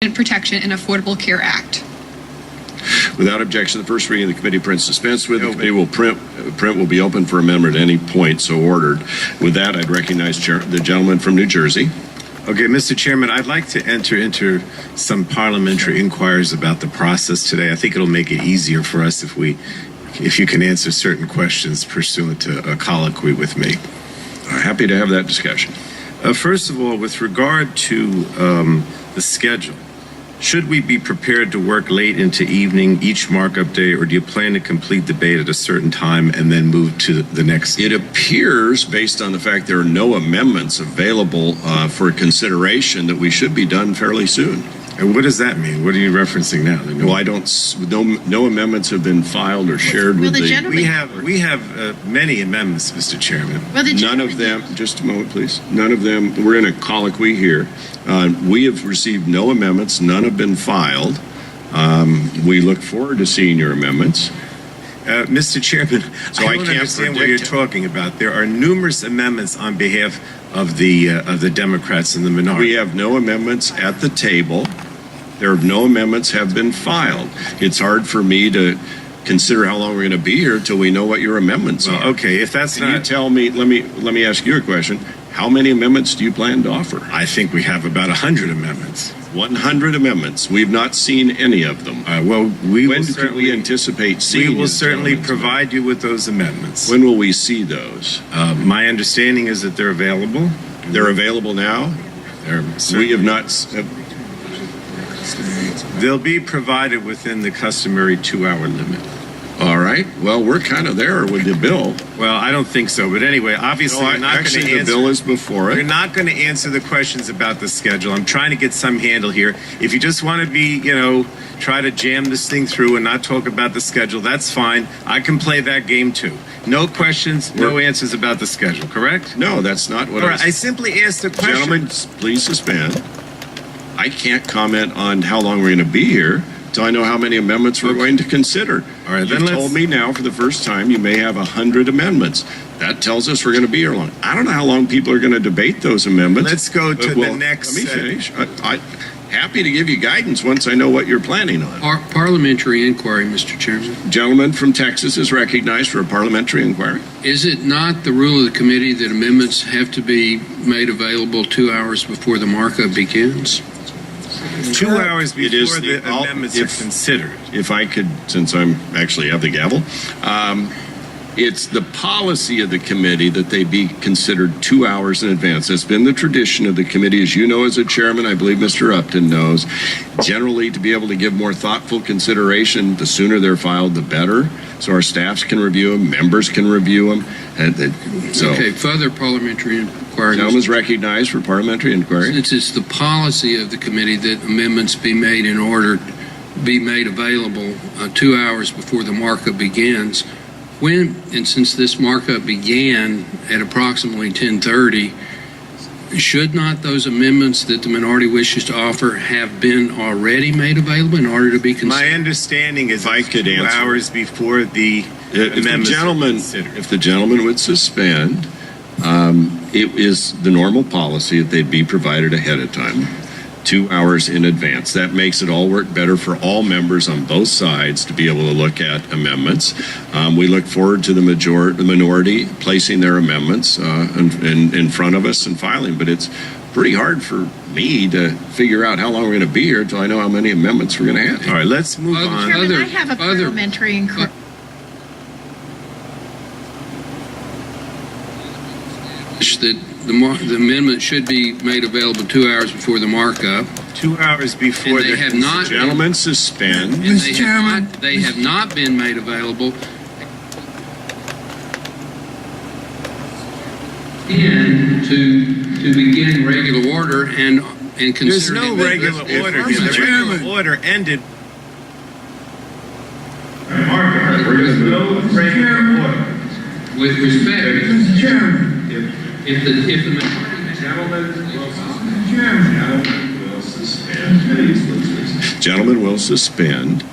Protection and Affordable Care Act. Without objection, the first reading of the committee prints dispensed with. The committee will print will be open for amendment at any point so ordered. With that, I'd recognize the gentleman from New Jersey. Okay, Mr. Chairman, I'd like to enter into some parliamentary inquiries about the process today. I think it'll make it easier for us if you can answer certain questions pursuant to a colloquy with me. Happy to have that discussion. First of all, with regard to the schedule, should we be prepared to work late into evening each markup day, or do you plan to complete debate at a certain time and then move to the next? It appears, based on the fact there are no amendments available for consideration, that we should be done fairly soon. And what does that mean? What are you referencing now? Well, I don't. No amendments have been filed or shared with the. We have many amendments, Mr. Chairman. Well, none of them. Just a moment, please. None of them. We're in a colloquy here. We have received no amendments. None have been filed. We look forward to seeing your amendments. Mr. Chairman, so I can't understand what you're talking about. There are numerous amendments on behalf of the Democrats and the minority. We have no amendments at the table. There are no amendments have been filed. It's hard for me to consider how long we're going to be here until we know what your amendments are. Okay, if that's Can you tell me? Let me ask you a question. How many amendments do you plan to offer? I think we have about 100 amendments. 100 amendments. We've not seen any of them. Well, when can we anticipate seeing? We will certainly provide you with those amendments. When will we see those? My understanding is that they're available. They're available now? We have not. They'll be provided within the customary 2-hour limit. All right. Well, we're kind of there with the bill. Well, I don't think so. But anyway, obviously, we're not actually, going to answer. The bill is before it. We're not going to answer the questions about the schedule. I'm trying to get some handle here. If you just want to be, try to jam this thing through and not talk about the schedule, that's fine. I can play that game too. No questions, no answers about the schedule, correct? No, that's not what I simply asked the question. Gentlemen, please suspend. I can't comment on how long we're going to be here until I know how many amendments we're going to consider. All right, you told me now for the first time you may have 100 amendments. That tells us we're going to be here long. I don't know how long people are going to debate those amendments. Let's go to the next. Let me finish. I'm happy to give you guidance once I know what you're planning on. Parliamentary inquiry, Mr. Chairman. Gentleman from Texas is recognized for a parliamentary inquiry. Is it not the rule of the committee that amendments have to be made available 2 hours before the markup begins? 2 hours before the amendments are considered. If I could, since I'm actually have the gavel, it's the policy of the committee that they be considered 2 hours in advance. That's been the tradition of the committee. As you know, as a chairman, I believe Mr. Upton knows, generally to be able to give more thoughtful consideration, the sooner they're filed, the better. So our staffs can review them, members can review them. Okay, further parliamentary inquiry. Gentleman's recognized for parliamentary inquiry. Since it's the policy of the committee that amendments be made available 2 hours before the markup begins, and since this markup began at approximately 10:30, should not those amendments that the minority wishes to offer have been already made available in order to be considered? My understanding is if I could 2 hours before the amendments are considered. If the gentleman would suspend, it is the normal policy that they'd be provided ahead of time, 2 hours in advance. That makes it all work better for all members on both sides to be able to look at amendments. We look forward to the minority placing their amendments in front of us and filing, but it's pretty hard for me to figure out how long we're going to be here until I know how many amendments we're going to have. All right, let's move on. Chairman, I have a parliamentary inquiry. That the amendment should be made available 2 hours before the markup. 2 hours before they have not. Gentlemen, suspend. Mr. Chairman, they have not been made available. And to begin regular order and consider. There's no regular order here. The regular order ended. There's no regular order. With respect, Mr. Chairman. If the Gentlemen will suspend.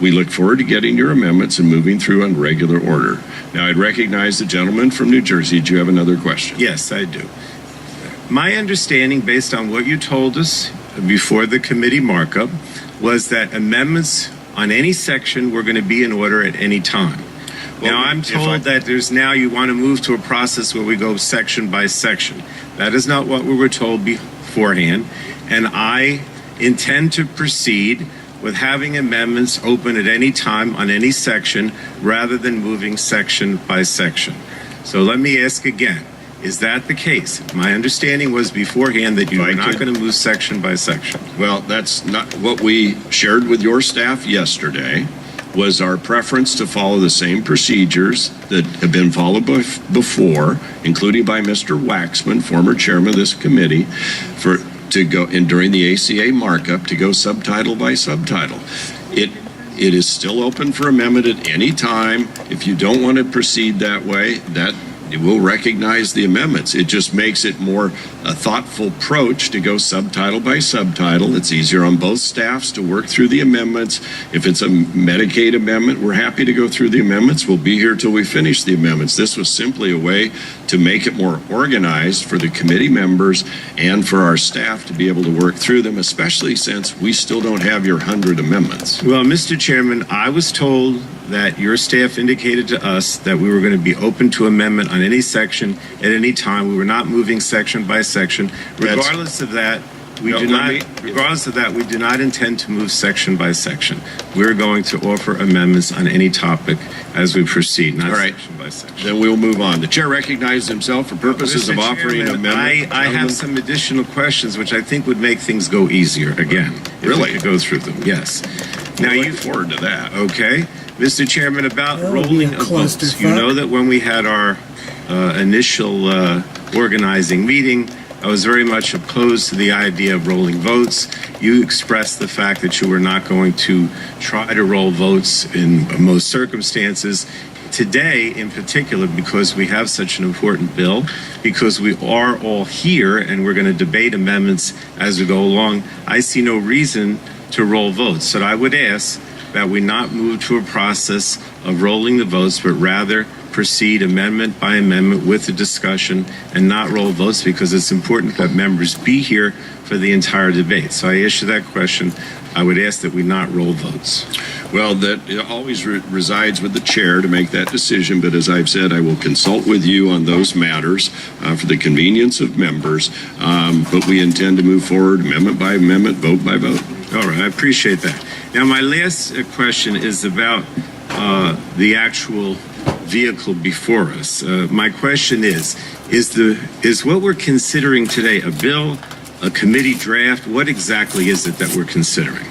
We look forward to getting your amendments and moving through on regular order. Now, I'd recognize the gentleman from New Jersey. Do you have another question? Yes, I do. My understanding, based on what you told us before the committee markup was that amendments on any section were going to be in order at any time. Now, I'm told that there's now you want to move to a process where we go section by section. That is not what we were told beforehand, and I intend to proceed with having amendments open at any time on any section rather than moving section by section. So let me ask again, is that the case? My understanding was beforehand that you were not going to move section by section. Well, that's not what we shared with your staff yesterday, was our preference to follow the same procedures that have been followed before, including by Mr. Waxman, former chairman of this committee, to go and during the ACA markup to go subtitle by subtitle. It is still open for amendment at any time. If you don't want to proceed that way, that we'll recognize the amendments. It just makes it more a thoughtful approach to go subtitle by subtitle. It's easier on both staffs to work through the amendments. If it's a Medicaid amendment, we're happy to go through the amendments. We'll be here till we finish the amendments. This was simply a way to make it more organized for the committee members and for our staff to be able to work through them, especially since we still don't have your 100 amendments. Well, Mr. Chairman, I was told that your staff indicated to us that we were going to be open to amendment on any section at any time. We were not moving section by section. Regardless of that, we do not intend to move section by section. We're going to offer amendments on any topic as we proceed, not section by section. Then we'll move on. The chair recognized himself for purposes of offering an amendment. I have some additional questions which I think would make things go easier again. Really? If we could go through them, yes. Now you forward to that. Okay. Mr. Chairman, about rolling of votes. You know that when we had our initial organizing meeting, I was very much opposed to the idea of rolling votes. You expressed the fact that you were not going to try to roll votes in most circumstances. Today, in particular, because we have such an important bill, because we are all here and we're going to debate amendments as we go along, I see no reason to roll votes. So I would ask that we not move to a process of rolling the votes, but rather proceed amendment by amendment with the discussion and not roll votes, because it's important that members be here for the entire debate. So I ask you that question. I would ask that we not roll votes. Well, that it always resides with the chair to make that decision, but as I've said, I will consult with you on those matters for the convenience of members, but we intend to move forward amendment by amendment, vote by vote. All right, I appreciate that. Now, my last question is about the actual vehicle before us. My question is what we're considering today a bill, a committee draft? What exactly is it that we're considering?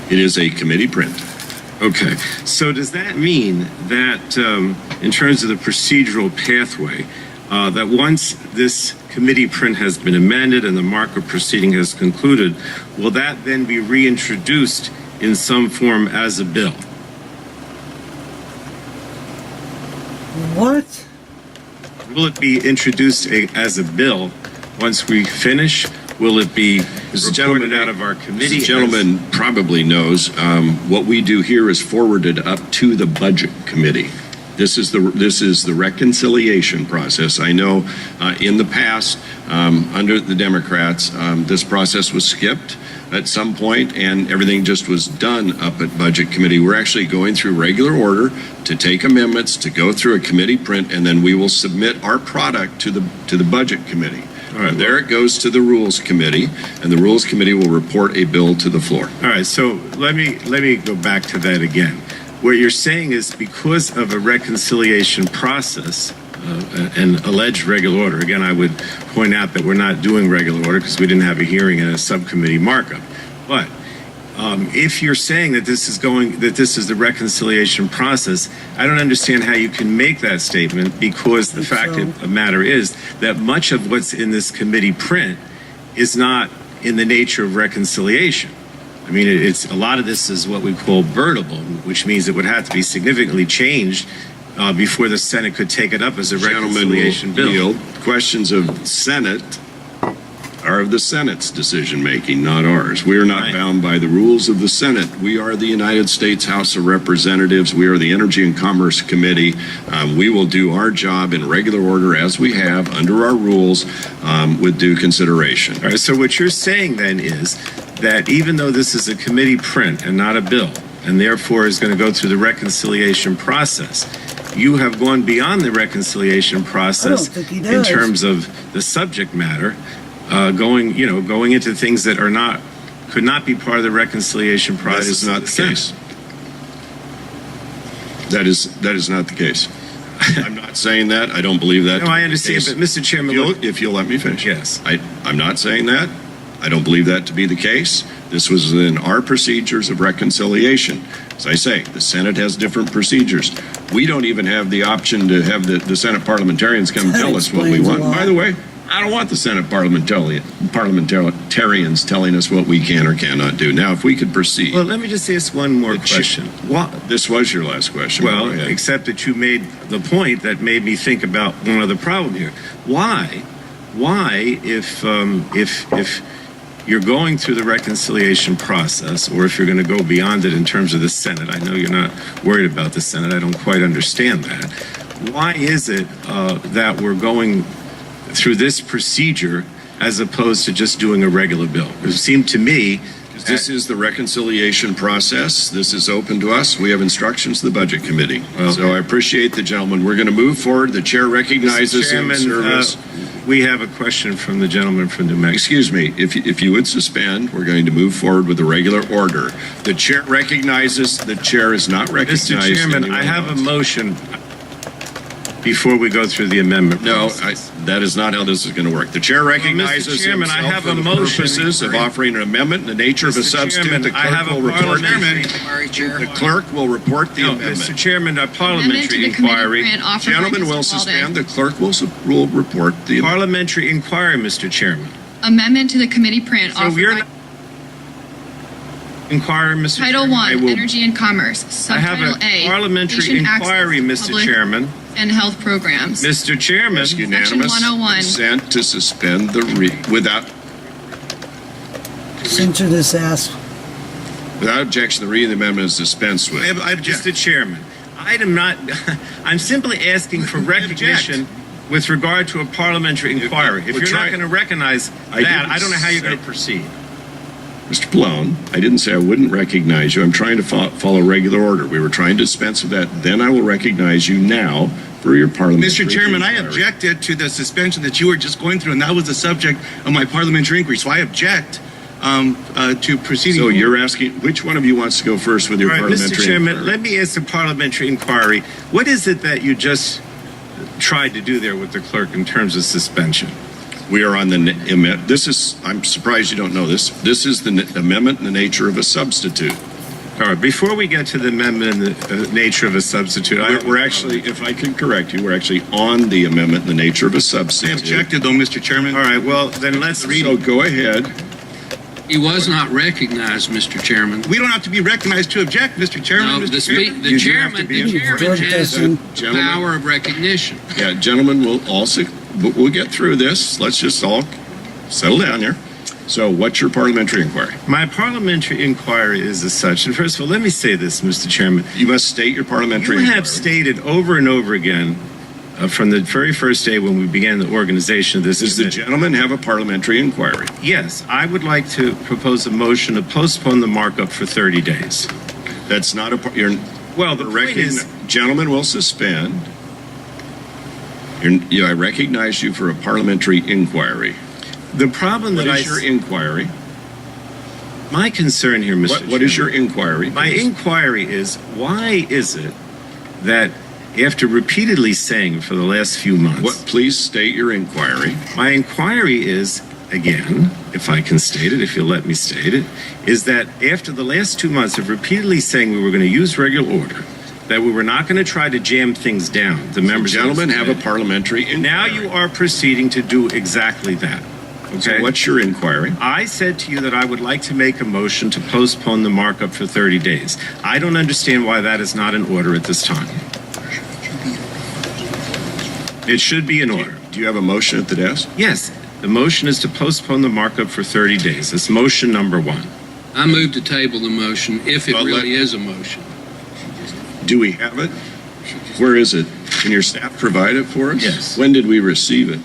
It is a committee print. Okay. So does that mean that in terms of the procedural pathway, that once this committee print has been amended and the markup proceeding has concluded, will that then be reintroduced in some form as a bill? What? Will it be introduced as a bill once we finish? Will it be reported out of our committee? The gentleman probably knows what we do here is forwarded up to the budget committee. This is the reconciliation process. I know in the past, under the Democrats, this process was skipped at some point and everything just was done up at budget committee. We're actually going through regular order to take amendments, to go through a committee print, and then we will submit our product to the budget committee. All right, there it goes to the Rules Committee, and the Rules Committee will report a bill to the floor. All right, so let me go back to that again. What you're saying is because of a reconciliation process and alleged regular order, again, I would point out that we're not doing regular order because we didn't have a hearing and a subcommittee markup. But if you're saying that this is the reconciliation process, I don't understand how you can make that statement, because the fact of the matter is that much of what's in this committee print is not in the nature of reconciliation. I mean, it's a lot of this is what we call birdable, which means it would have to be significantly changed before the Senate could take it up as a reconciliation bill. Questions of Senate are are of the Senate's decision-making, not ours. We are not Right. bound by the rules of the Senate. We are the United States House of Representatives. We are the Energy and Commerce Committee. We will do our job in regular order as we have under our rules with due consideration. All right, so what you're saying then is that even though this is a committee print and not a bill, and therefore is going to go through the reconciliation process, you have gone beyond the reconciliation process think he in does. terms of the subject matter, going into things that could not be part of the reconciliation That process. is of not the case. That is not the case. I'm not saying that. I don't believe that. No, to be I the understand, case. but Mr. Chairman, If you'll let me finish. Yes. I'm not saying that. I don't believe that to be the case. This was in our procedures of reconciliation. As I say, the Senate has different procedures. We don't even have the option to have the Senate parliamentarians come That tell us what we explains a want. lot. By the way, I don't want the Senate parliamentarians telling us what we can or cannot do. Now, if we could proceed. well, let me just ask one more question. This was your last question. Well, Go ahead. except that you made the point that made me think about one other problem here. Why, if you're going through the reconciliation process, or if you're going to go beyond it in terms of the Senate, I know you're not worried about the Senate, I don't quite understand that. Why is it that we're going through this procedure as opposed to just doing a regular bill? It seemed to me This is the reconciliation process. This is open to us. We have instructions to the Budget Committee. So I appreciate the gentleman. We're going to move forward. The chair recognizes him. Chairman, Service. we have a question from the gentleman from New Mexico. Excuse me. If you would suspend, we're going to move forward with the regular order. The chair recognizes. The chair is not recognized. Mr. Chairman, I have a motion before we go through the amendment. No, process. that is not how this is going to work. The chair recognizes Chairman, I himself have a for the motion. purposes of offering an amendment in the nature of a Mr. substitute. Chairman, The I clerk have a will report parliamentary- the clerk will report the No, amendment. Mr. Chairman, a Amendment to parliamentary the committee inquiry. grant offered by Gentlemen Mr. will Walden. suspend. The clerk will report the amendment. Parliamentary inquiry, Mr. Chairman. Amendment to the committee grant So offered we're by not inquiry, Mr. Title Chairman. I, Energy and Commerce, I have Subtitle a A, parliamentary Patient Access inquiry, to Mr. Public Chairman. and Health Programs. Mr. Chairman, It's unanimous 101. consent to suspend without Censor this ass. objection. The reading of the amendment is dispensed with. I object. Mr. Chairman, I'm simply asking for recognition with regard to a parliamentary inquiry. If We're you're not trying- going to recognize I that, didn't I don't know how you're say- going to proceed. Mr. Pallone, I didn't say I wouldn't recognize you. I'm trying to follow regular order. We were trying to dispense with that. Then I will recognize you now for your parliamentary Mr. Chairman, I inquiry. objected to the suspension that you were just going through, and that was the subject of my parliamentary inquiry. So I object to proceeding. So you're asking, which one of you wants to go first with your All right, parliamentary Mr. Chairman, inquiry? let me ask the parliamentary inquiry. What is it that you just tried to do there with the clerk in terms of suspension? We are on I'm surprised you don't know this. This is the amendment in the nature of a substitute. All right, before we get to the amendment in the nature of a substitute, We're actually, if I can correct you, we're actually on the amendment in the nature of a I substitute. objected, though, Mr. Chairman. All right, well, then let's read So go ahead. He was not recognized, Mr. Chairman. We don't have to be recognized to object, Mr. Chairman. No, Mr. the Chairman. the You do have chairman, to be the in chairman Drug has testing. the Gentlemen. power of recognition. Yeah, gentlemen, we'll get through this. Let's just all settle down here. So what's your parliamentary inquiry? My parliamentary inquiry is as such. And first of all, let me say this, Mr. Chairman. You must state your parliamentary You inquiry. have stated over and over again from the very first day when we began the organization of this. Does the committee. gentleman have a parliamentary inquiry? Yes, I would like to propose a motion to postpone the markup for 30 days. That's not you're Well, the point is, gentlemen will suspend. I recognize you for a parliamentary inquiry. the problem What that is your inquiry? my concern here, Mr. What is your Chairman, inquiry? My please? inquiry is, why is it that after repeatedly saying for the last few months, Please state your inquiry. my inquiry is, again, if I can state it, if you'll let me state it, is that after the last 2 months of repeatedly saying we were going to use regular order, that we were not going to try to jam things down, the members of this Gentlemen have a committee. parliamentary inquiry. Now you are proceeding to do exactly that. Okay. So what's your inquiry? I said to you that I would like to make a motion to postpone the markup for 30 days. I don't understand why that is not in order at this time. It should be in order. Do you have a motion at the desk? Yes. The motion is to postpone the markup for 30 days. That's motion number one. I move to table the motion if it Well, really is a motion. Do we have it? Where is it? Can your staff provide it for us? Yes. When did we receive it?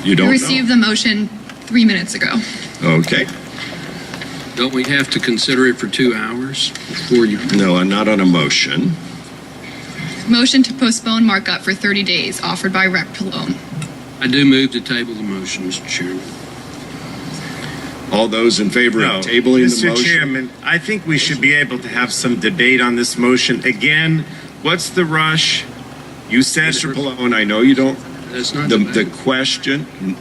You We don't received the motion 3 minutes ago. know? Okay. Don't we have to consider it for 2 hours before you? No, I'm not on a motion. Motion to postpone markup for 30 days offered by Rep. Palone. I do move to table the motion, Mr. Chairman. All those in favor No, of tabling the Mr. motion? Chairman, I think we should be able to have some debate on this motion. Again, what's the rush? You said, Mr. Palone, I know you don't, That's not the question,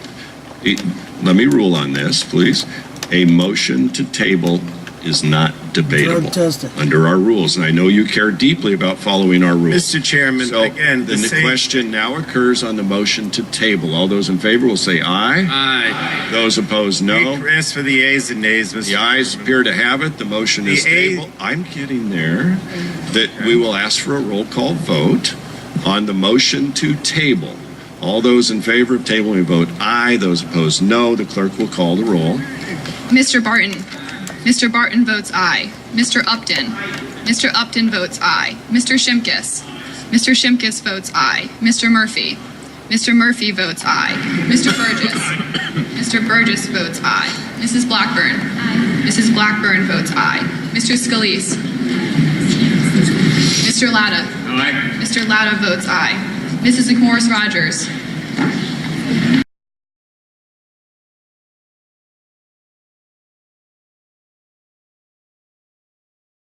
let me rule on this, please. A motion to table is not debatable Drug testing. under our rules, and I know you care deeply about following our rules. Mr. Chairman, So again, the question now occurs on the motion to table. All those in favor will say aye. Aye. Those opposed, no. We ask for the ayes and nays, Mr. The ayes appear to have it. The motion is The ayes- tabled. I'm getting there. That we will ask for a roll call vote on the motion to table. All those in favor of tabling vote aye. Those opposed, no. The clerk will call the roll. Mr. Barton. Mr. Barton votes aye. Mr. Upton. Mr. Upton votes aye. Mr. Shimkus. Mr. Shimkus votes aye. Mr. Murphy. Mr. Murphy votes aye. Mr. Burgess. Mr. Burgess votes aye. Mrs. Blackburn. Mrs. Blackburn votes aye. Mr. Scalise. Mr. Latta. Mr. Latta votes aye. Mrs. McMorris Rogers.